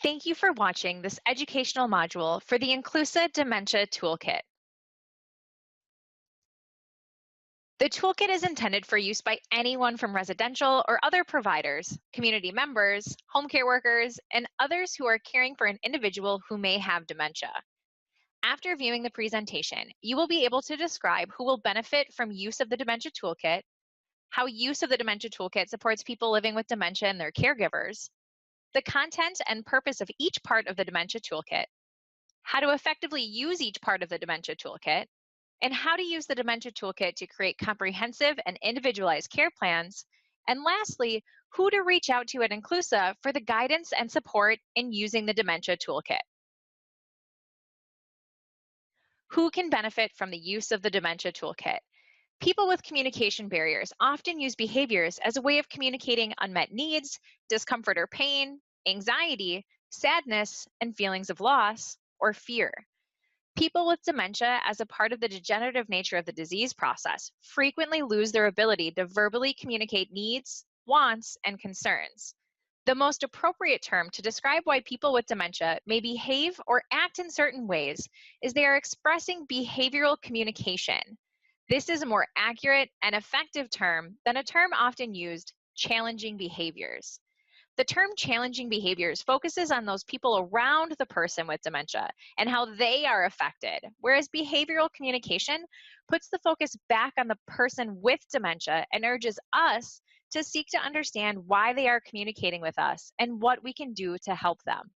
Thank you for watching this educational module for the Inclusa Dementia Toolkit. The toolkit is intended for use by anyone from residential or other providers, community members, home care workers, and others who are caring for an individual who may have dementia. After viewing the presentation, you will be able to describe who will benefit from use of the Dementia Toolkit, how use of the Dementia Toolkit supports people living with dementia and their caregivers, the content and purpose of each part of the Dementia Toolkit, how to effectively use each part of the Dementia Toolkit, and how to use the Dementia Toolkit to create comprehensive and individualized care plans, and lastly, who to reach out to at Inclusa for the guidance and support in using the Dementia Toolkit. Who can benefit from the use of the Dementia Toolkit? People with communication barriers often use behaviors as a way of communicating unmet needs, discomfort or pain, anxiety, sadness, and feelings of loss or fear. People with dementia, as a part of the degenerative nature of the disease process, frequently lose their ability to verbally communicate needs, wants, and concerns. The most appropriate term to describe why people with dementia may behave or act in certain ways is they are expressing behavioral communication. This is a more accurate and effective term than a term often used, challenging behaviors. The term challenging behaviors focuses on those people around the person with dementia and how they are affected, whereas behavioral communication puts the focus back on the person with dementia and urges us to seek to understand why they are communicating with us and what we can do to help them.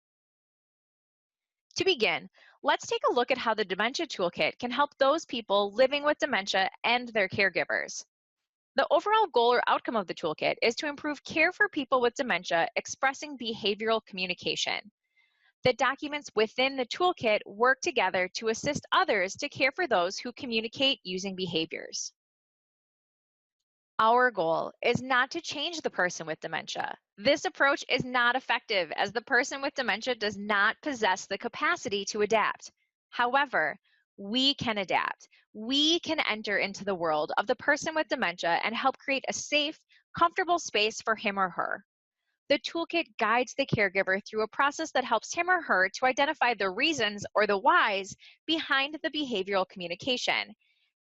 To begin, let's take a look at how the Dementia Toolkit can help those people living with dementia and their caregivers. The overall goal or outcome of the toolkit is to improve care for people with dementia expressing behavioral communication. The documents within the toolkit work together to assist others to care for those who communicate using behaviors. Our goal is not to change the person with dementia. This approach is not effective as the person with dementia does not possess the capacity to adapt. However, we can adapt. We can enter into the world of the person with dementia and help create a safe, comfortable space for him or her. The toolkit guides the caregiver through a process that helps him or her to identify the reasons or the whys behind the behavioral communication.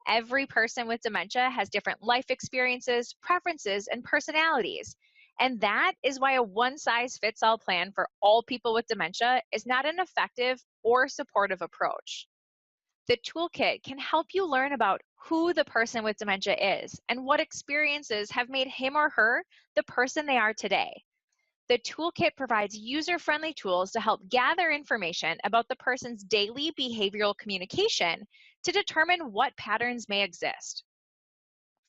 Every person with dementia has different life experiences, preferences, and personalities. And that is why a one-size-fits-all plan for all people with dementia is not an effective or supportive approach. The toolkit can help you learn about who the person with dementia is and what experiences have made him or her the person they are today. The toolkit provides user-friendly tools to help gather information about the person's daily behavioral communication to determine what patterns may exist.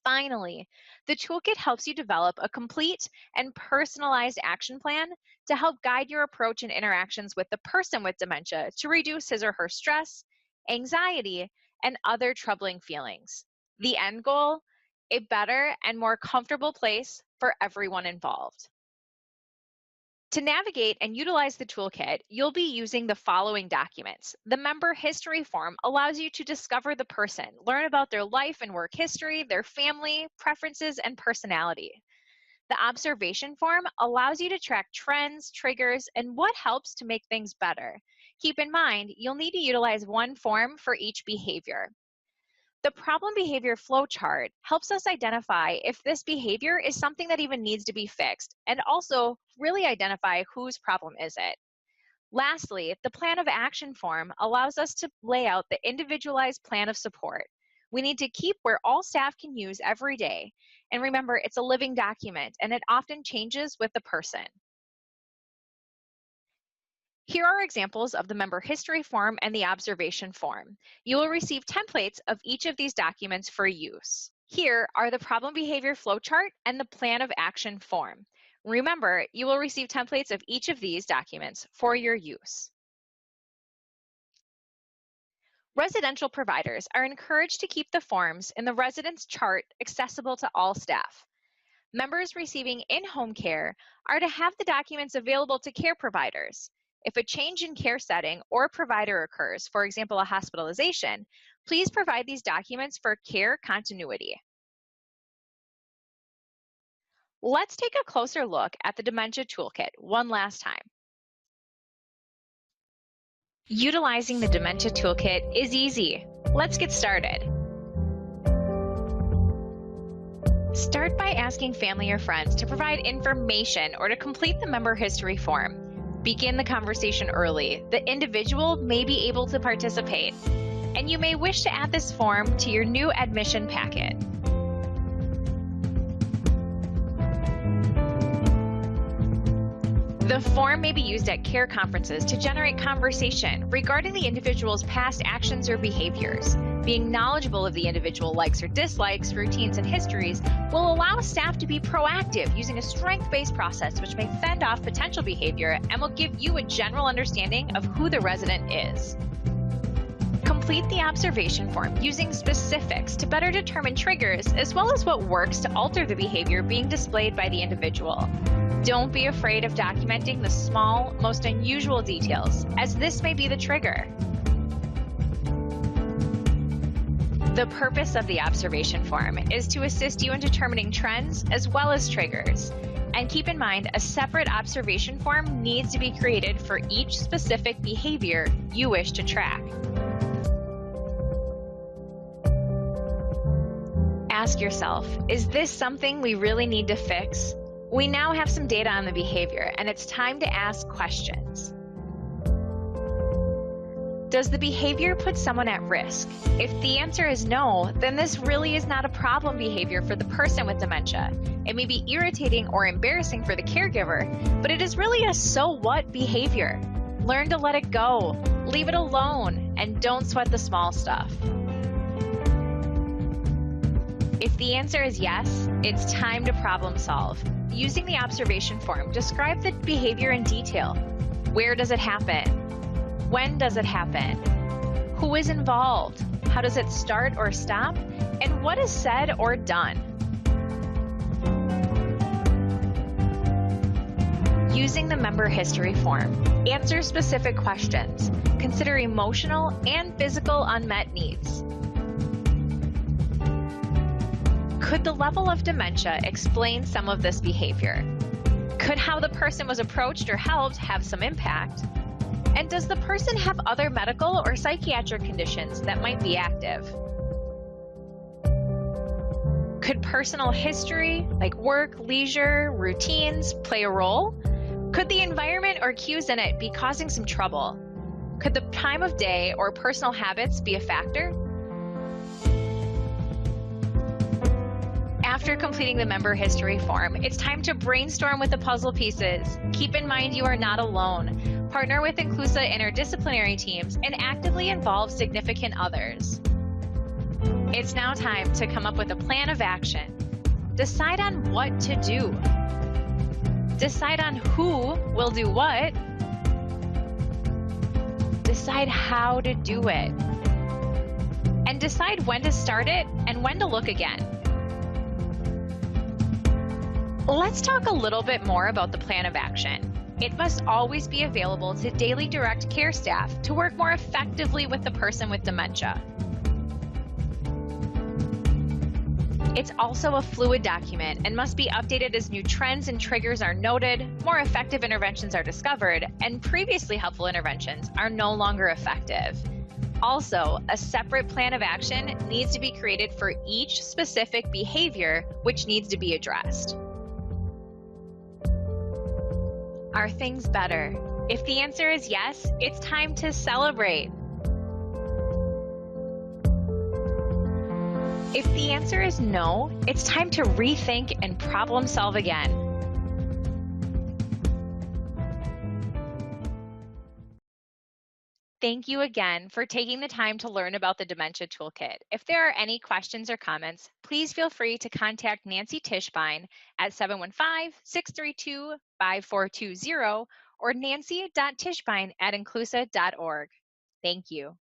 Finally, the toolkit helps you develop a complete and personalized action plan to help guide your approach and interactions with the person with dementia to reduce his or her stress, anxiety, and other troubling feelings. The end goal, a better and more comfortable place for everyone involved. To navigate and utilize the toolkit, you'll be using the following documents. The member history form allows you to discover the person, learn about their life and work history, their family, preferences, and personality. The observation form allows you to track trends, triggers, and what helps to make things better. Keep in mind, you'll need to utilize one form for each behavior. The problem behavior flowchart helps us identify if this behavior is something that even needs to be fixed, and also really identify whose problem is it. Lastly, the plan of action form allows us to lay out the individualized plan of support. We need to keep where all staff can use every day. And remember, it's a living document and it often changes with the person. Here are examples of the member history form and the observation form. You will receive templates of each of these documents for use. Here are the problem behavior flowchart and the plan of action form. Remember, you will receive templates of each of these documents for your use. Residential providers are encouraged to keep the forms in the residence chart accessible to all staff. Members receiving in-home care are to have the documents available to care providers. If a change in care setting or provider occurs, for example, a hospitalization, please provide these documents for care continuity. Let's take a closer look at the Dementia Toolkit one last time. Utilizing the Dementia Toolkit is easy. Let's get started. Start by asking family or friends to provide information or to complete the member history form. Begin the conversation early. The individual may be able to participate, and you may wish to add this form to your new admission packet. The form may be used at care conferences to generate conversation regarding the individual's past actions or behaviors. Being knowledgeable of the individual likes or dislikes, routines, and histories will allow staff to be proactive using a strength-based process which may fend off potential behavior and will give you a general understanding of who the resident is. Complete the observation form using specifics to better determine triggers as well as what works to alter the behavior being displayed by the individual. Don't be afraid of documenting the small, most unusual details, as this may be the trigger. The purpose of the observation form is to assist you in determining trends as well as triggers. And keep in mind, a separate observation form needs to be created for each specific behavior you wish to track. Ask yourself, is this something we really need to fix? We now have some data on the behavior, and it's time to ask questions. Does the behavior put someone at risk? If the answer is no, then this really is not a problem behavior for the person with dementia. It may be irritating or embarrassing for the caregiver, but it is really a so what behavior. Learn to let it go, leave it alone, and don't sweat the small stuff. If the answer is yes, it's time to problem solve. Using the observation form, describe the behavior in detail. Where does it happen? When does it happen? Who is involved? How does it start or stop? And what is said or done? Using the member history form, answer specific questions. Consider emotional and physical unmet needs. Could the level of dementia explain some of this behavior? Could how the person was approached or helped have some impact? And does the person have other medical or psychiatric conditions that might be active? Could personal history, like work, leisure, routines, play a role? Could the environment or cues in it be causing some trouble? Could the time of day or personal habits be a factor? After completing the member history form, it's time to brainstorm with the puzzle pieces. Keep in mind you are not alone. Partner with Inclusa interdisciplinary teams and actively involve significant others. It's now time to come up with a plan of action. Decide on what to do. Decide on who will do what. Decide how to do it. And decide when to start it and when to look again. Let's talk a little bit more about the plan of action. It must always be available to daily direct care staff to work more effectively with the person with dementia. It's also a fluid document and must be updated as new trends and triggers are noted, more effective interventions are discovered, and previously helpful interventions are no longer effective. Also, a separate plan of action needs to be created for each specific behavior which needs to be addressed. Are things better? If the answer is yes, it's time to celebrate. If the answer is no, it's time to rethink and problem solve again. Thank you again for taking the time to learn about the Dementia Toolkit. If there are any questions or comments, please feel free to contact Nancy Tischbein at 715-632-5420 or nancy.tischbein@inclusa.org. Thank you.